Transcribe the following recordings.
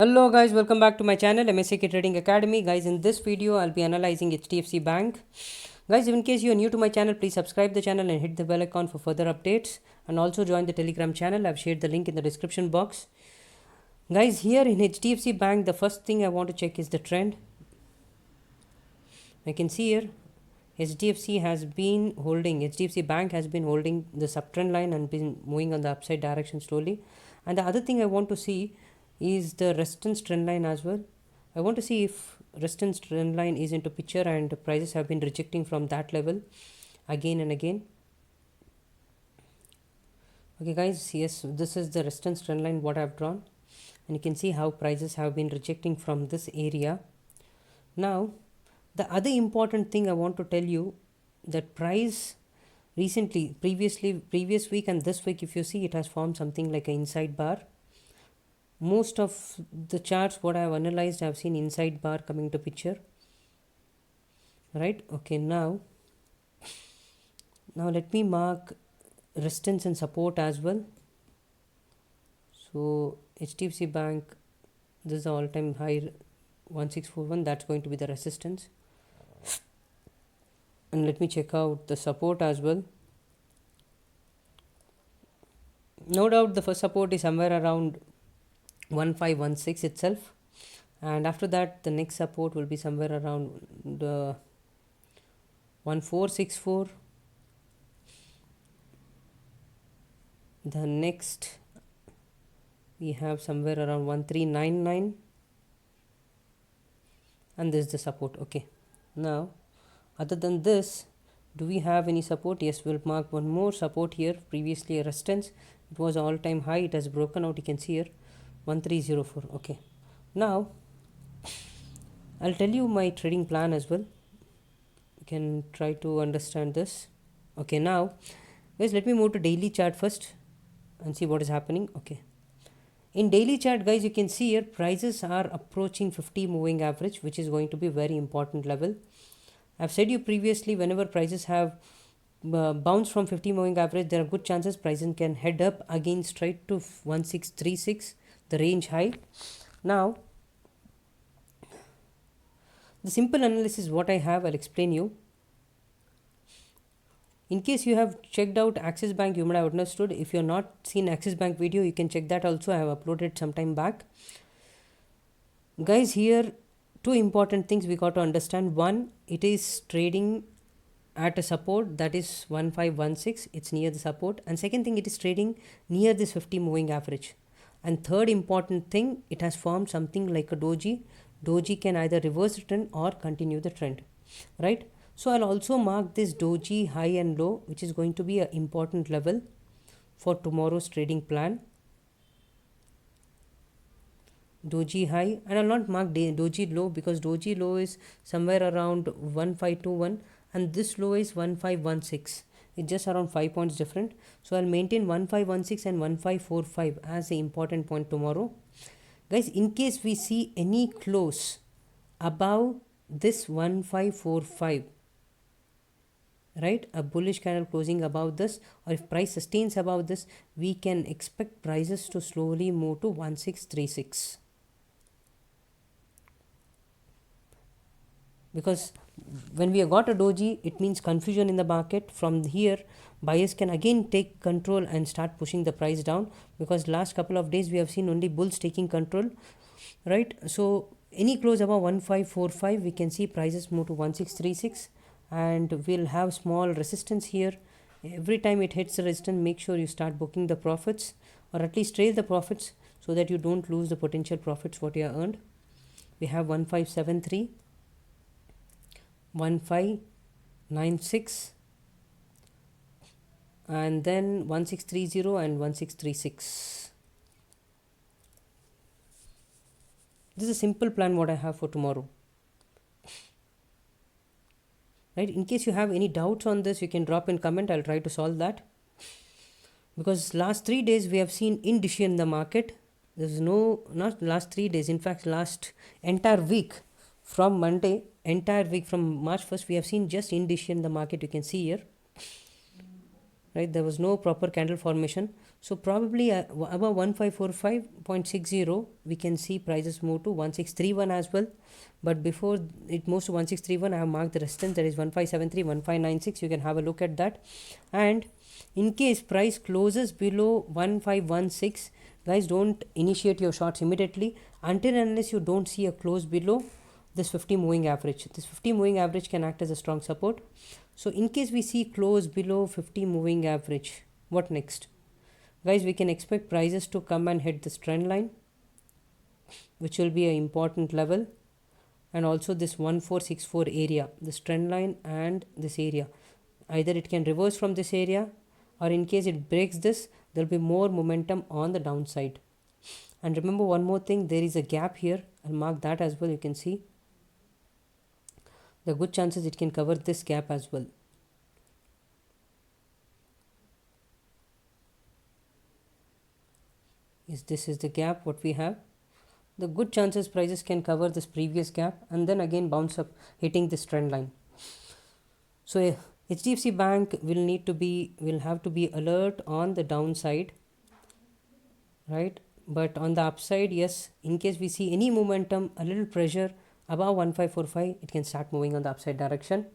Hello guys, welcome back to my channel MSAK Trading Academy. Guys, in this video I'll be analyzing HDFC Bank. Guys, in case you are new to my channel, please subscribe the channel and hit the bell icon for further updates, and also join the Telegram channel. I've shared the link in the description box. Guys, here in HDFC Bank, the first thing I want to check is the trend. I can see here HDFC Bank has been holding the subtrend line and been moving on the upside direction slowly. And the other thing I want to see is the resistance trend line as well. I want to see if resistance trend line is into picture and prices have been rejecting from that level again and again. Okay guys, yes, this is the resistance trend line what I've drawn, and you can see how prices have been rejecting from this area. Now the other important thing I want to tell you, that price recently, previous week and this week, if you see, it has formed something like an inside bar. Most of the charts what I have analyzed, I have seen inside bar coming to picture, right? Okay, now let me mark resistance and support as well. So HDFC Bank, this is the all-time high 1641, that's going to be the resistance. And let me check out the support as well. No doubt the first support is somewhere around 1516 itself, and after that the next support will be somewhere around the 1464. The next we have somewhere around 1399, and this is the support. Okay, now other than this, do we have any support? Yes, we'll mark one more support here. Previously a resistance, it was all time high, it has broken out, you can see here 1304. Okay, now I'll tell you my trading plan as well. You can try to understand this. Okay, now guys, let me move to daily chart first and see what is happening. Okay, in daily chart guys, you can see here prices are approaching 50 moving average, which is going to be a very important level. I've said you previously, whenever prices have bounced from 50 moving average, there are good chances prices can head up again straight to 1636, the range high. Now the simple analysis what I have, I'll explain you. In case you have checked out Axis Bank, you might have understood. If you have not seen Axis Bank video, you can check that also. I have uploaded some time back. Guys, here two important things we got to understand. One, it is trading at a support, that is 1516, it's near the support. And second thing, it is trading near this 50 moving average. And third important thing, it has formed something like a doji. Doji can either reverse the trend or continue the trend, right? So I'll also mark this doji high and low, which is going to be an important level for tomorrow's trading plan. Doji high, and I'll not mark doji low, because doji low is somewhere around 1521 and this low is 1516. It's just around 5 points different. So I'll maintain 1516 and 1545 as the important point tomorrow. Guys, in case we see any close above this 1545, right, a bullish candle closing above this, or if price sustains above this, we can expect prices to slowly move to 1636. Because when we have got a doji, it means confusion in the market. From here, buyers can again take control and start pushing the price down, because last couple of days we have seen only bulls taking control, right? So any close above 1545, we can see prices move to 1636, and we'll have small resistance here. Every time it hits the resistance, make sure you start booking the profits, or at least trail the profits, so that you don't lose the potential profits what you have earned. We have 1573, 1596, and then 1630 and 1636. This is a simple plan what I have for tomorrow, right? In case you have any doubts on this, you can drop in comment. I'll try to solve that, because last 3 days we have seen indecision in the market. There's no, not last 3 days, in fact last entire week, from Monday, entire week from March 1st, we have seen just indecision in the market. You can see here, right, there was no proper candle formation. So probably above 1545.60 we can see prices move to 1631 as well. But before it moves to 1631, I have marked the resistance, that is 1573, 1596. You can have a look at that. And in case price closes below 1516, guys, don't initiate your shorts immediately until unless you don't see a close below this 50 moving average. This 50 moving average can act as a strong support. So in case we see close below 50 moving average, what next? Guys, we can expect prices to come and hit this trend line, which will be an important level, and also this 1464 area, this trend line and this area. Either it can reverse from this area, or in case it breaks this, there will be more momentum on the downside. And remember one more thing, there is a gap here. I'll mark that as well. You can see there are good chances it can cover this gap as well. This is the gap what we have. The good chances prices can cover this previous gap and then again bounce up, hitting this trend line. So HDFC Bank will have to be alert on the downside, right? But on the upside, yes, in case we see any momentum, a little pressure above 1545, it can start moving on the upside direction.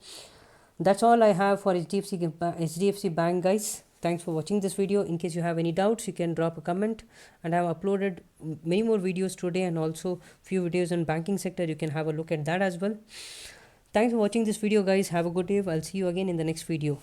That's all I have for HDFC Bank, guys. Thanks for watching this video. In case you have any doubts, you can drop a comment, and I have uploaded many more videos today and also few videos in banking sector. You can have a look at that as well. Thanks for watching this video, guys. Have a good day. I'll see you again in the next video.